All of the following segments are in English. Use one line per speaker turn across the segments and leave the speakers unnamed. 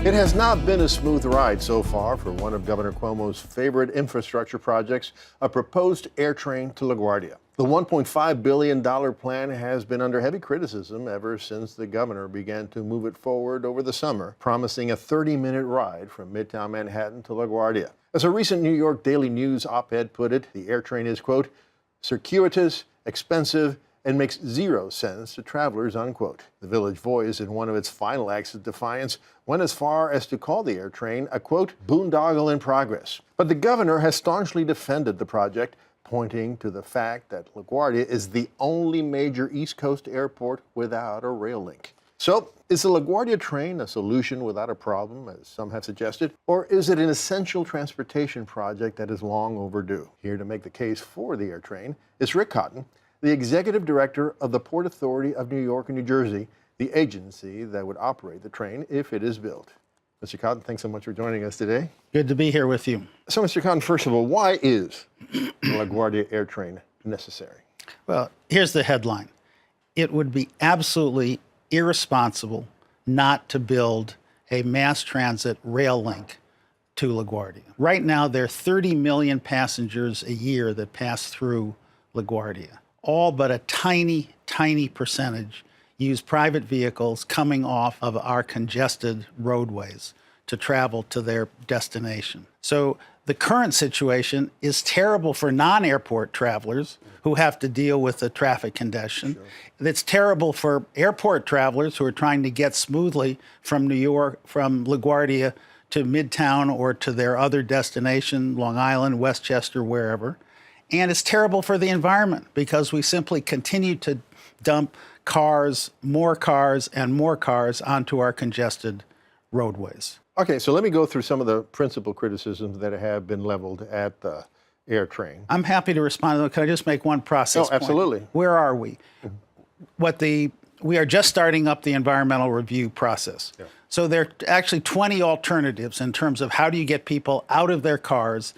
It has not been a smooth ride so far for one of Governor Cuomo's favorite infrastructure projects, a proposed air train to LaGuardia. The $1.5 billion plan has been under heavy criticism ever since the governor began to move it forward over the summer, promising a 30-minute ride from Midtown Manhattan to LaGuardia. As a recent New York Daily News op-ed put it, the air train is, quote, circuitous, expensive, and makes zero sense to travelers, unquote. The Village Voice, in one of its final acts of defiance, went as far as to call the air train a, quote, boondoggle in progress. But the governor has staunchly defended the project, pointing to the fact that LaGuardia is the only major East Coast airport without a rail link. So, is the LaGuardia train a solution without a problem, as some have suggested, or is it an essential transportation project that is long overdue? Here to make the case for the air train is Rick Cotton, the executive director of the Port Authority of New York and New Jersey, the agency that would operate the train if it is built. Mr. Cotton, thanks so much for joining us today.
Good to be here with you.
So, Mr. Cotton, first of all, why is the LaGuardia air train necessary?
Well, here's the headline. It would be absolutely irresponsible not to build a mass transit rail link to LaGuardia. Right now, there are 30 million passengers a year that pass through LaGuardia. All but a tiny, tiny percentage use private vehicles coming off of our congested roadways to travel to their destination. So the current situation is terrible for non-airport travelers who have to deal with the traffic congestion. Sure. It's terrible for airport travelers who are trying to get smoothly from New York, from LaGuardia to Midtown or to their other destination, Long Island, Westchester, wherever. And it's terrible for the environment because we simply continue to dump cars, and more cars onto our congested roadways.
Okay, so let me go through some of the principal criticisms that have been leveled at the air train.
I'm happy to respond to them. Can I just make one process point?
Absolutely.
Where are we? We are just starting up the environmental review process. Yeah. So there are actually 20 alternatives in terms of how do you get people out of their cars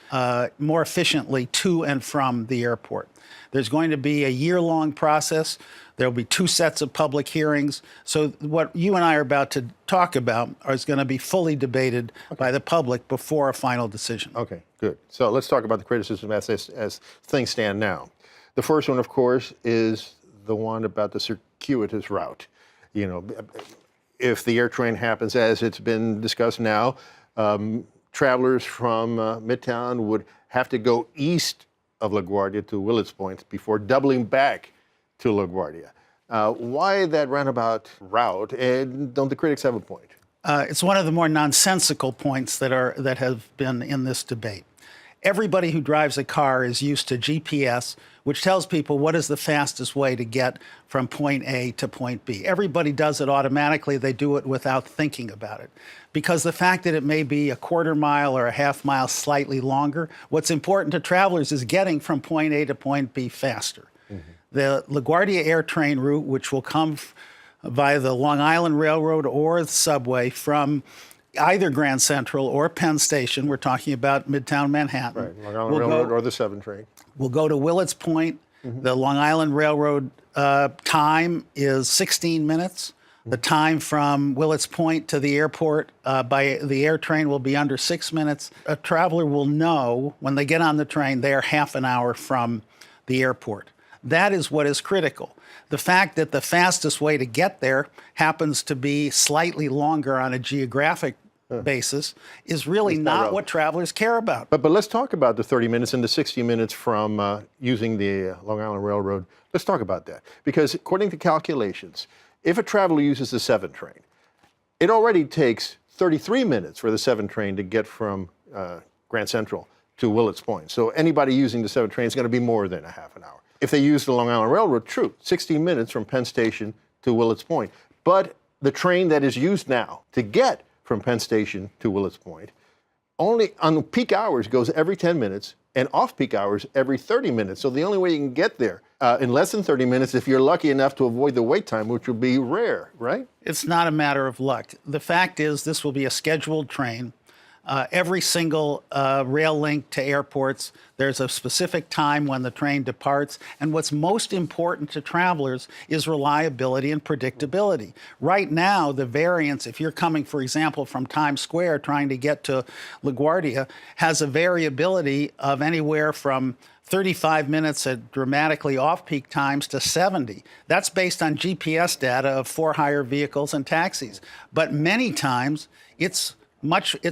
more efficiently to and from the airport. There's going to be a year-long process. There'll be 2 sets of public hearings. So what you and I are about to talk about is going to be fully debated by the public before a final decision. Okay,
good. So let's talk about the criticism as things stand now. The first one, of course, is the one about the circuitous route. You know, if the air train happens as it's been discussed now, travelers from Midtown would have to go east of LaGuardia to Willets Point before doubling back to LaGuardia. Why that roundabout route, and don't the critics have a point?
It's one of the more nonsensical points that have been in this debate. Everybody who drives a car is used to GPS, which tells people what is the fastest way to get from point A to point B. Everybody does it automatically. They do it without thinking about it. Because the fact that it may be a quarter mile or a half mile slightly longer, what's important to travelers is getting from point A to point B faster. Mm-hmm. The LaGuardia air train route, which will come via the Long Island Railroad or the subway from either Grand Central or Penn Station, we're talking about Midtown Manhattan.
Right, Long Island Railroad or the 7 train.
We'll go to Willets Point. Mm-hmm. The Long Island Railroad time is 16 minutes. Mm-hmm. The time from Willets Point to the airport by the air train will be under 6 minutes. A traveler will know when they get on the train they are half an hour from the airport. That is what is critical. The fact that the fastest way to get there happens to be slightly longer on a geographic basis is really not what travelers care about.
But let's talk about the 30 minutes and the 60 minutes from using the Long Island Railroad. Let's talk about that. Because according to calculations, if a traveler uses the 7 train, it already takes 33 minutes for the 7 train to get from Grand Central to Willets Point. So anybody using the 7 train is going to be more than a half an hour. If they use the Long Island Railroad, true, 16 minutes from Penn Station to Willets Point. But the train that is used now to get from Penn Station to Willets Point only on peak hours goes every 10 minutes and off-peak hours every 30 minutes. So the only way you can get there in less than 30 minutes if you're lucky enough to avoid the wait time, which would be rare, right?
It's not a matter of luck. The fact is this will be a scheduled train. every single rail link to airports. There's a specific time when the train departs. And what's most important to travelers is reliability and predictability. Right now, the variance, if you're coming, for example, from Times Square trying to get to LaGuardia, has a variability of anywhere from 35 minutes at dramatically off-peak times to 70. That's based on GPS data of for-hire vehicles and taxis. But many times, it's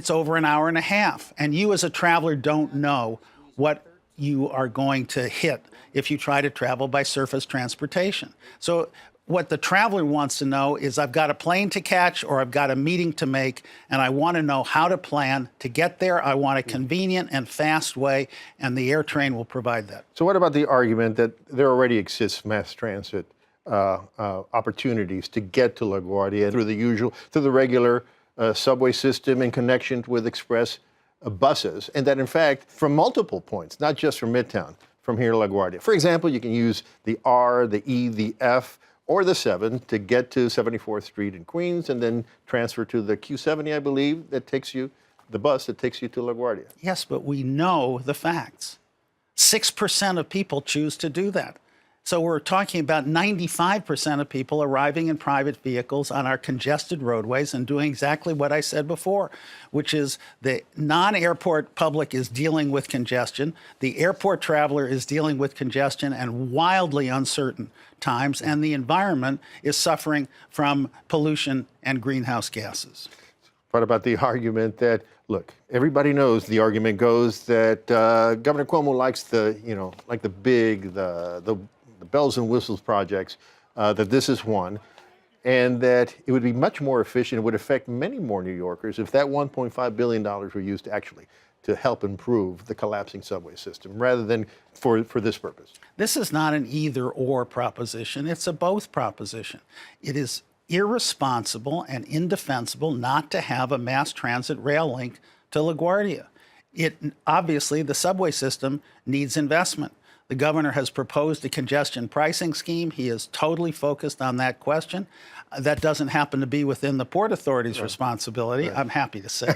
over an hour and a half. And you as a traveler don't know what you are going to hit if you try to travel by surface transportation. So what the traveler wants to know is, I've got a plane to catch or I've got a meeting to make, and I want to know how to plan to get there. I want a convenient and fast way, and the AirTrain will provide that.
So what about the argument that there already exists mass transit opportunities to get to LaGuardia through the regular subway system in connection with express buses, and that in fact from multiple points, not just from Midtown, from here to LaGuardia. For example, you can use the R, the E, the F, or the 7 to get to 74th Street in Queens, and then transfer to the Q70, I believe, that takes you, the bus that takes you to LaGuardia.
Yes, but we know the facts. 6% of people choose to do that. So we're talking about 95% of people arriving in private vehicles on our congested roadways and doing exactly what I said before, which is the non-airport public is dealing with congestion, the airport traveler is dealing with congestion and wildly uncertain times, and the environment is suffering from pollution and greenhouse gases.
What about the argument that, look, everybody knows the argument goes that Governor Cuomo likes the bells and whistles projects, that this is one, and that it would be much more efficient, it would affect many more New Yorkers if that $1.5 billion were used to help improve the collapsing subway system, rather than for this purpose.
This is not an either-or proposition, it's a both proposition. It is irresponsible and indefensible not to have a mass transit rail link to LaGuardia. Obviously, the subway system needs investment. The governor has proposed a congestion pricing scheme. He is totally focused on that question. That doesn't happen to be within the Port Authority's responsibility, I'm happy to say.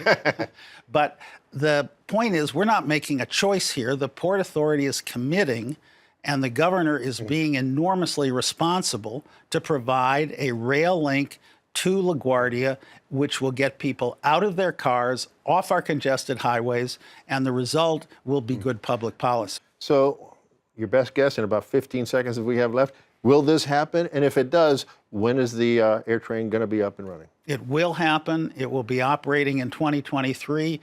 But the point is, we're not making a choice here. The Port Authority is committing, and the governor is being enormously responsible to provide a rail link to LaGuardia, which will get people out of their cars, off our congested highways, and the result will be good public policy.
So, your best guess in about 15 seconds that we have left, will this happen? And if it does, when is the AirTrain going to be up and running?
It will happen. It will be operating in 2023.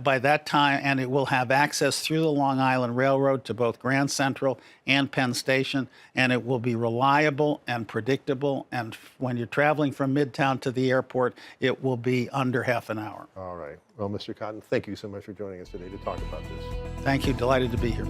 By that time, and it will have access through the Long Island Railroad to both Grand Central and Penn Station, and it will be reliable and predictable. And when you're traveling from Midtown to the airport, it will be under half an hour.
All right. Well, Mr. Cotton, thank you so much for joining us today to talk about this.
Thank you. Delighted to be here.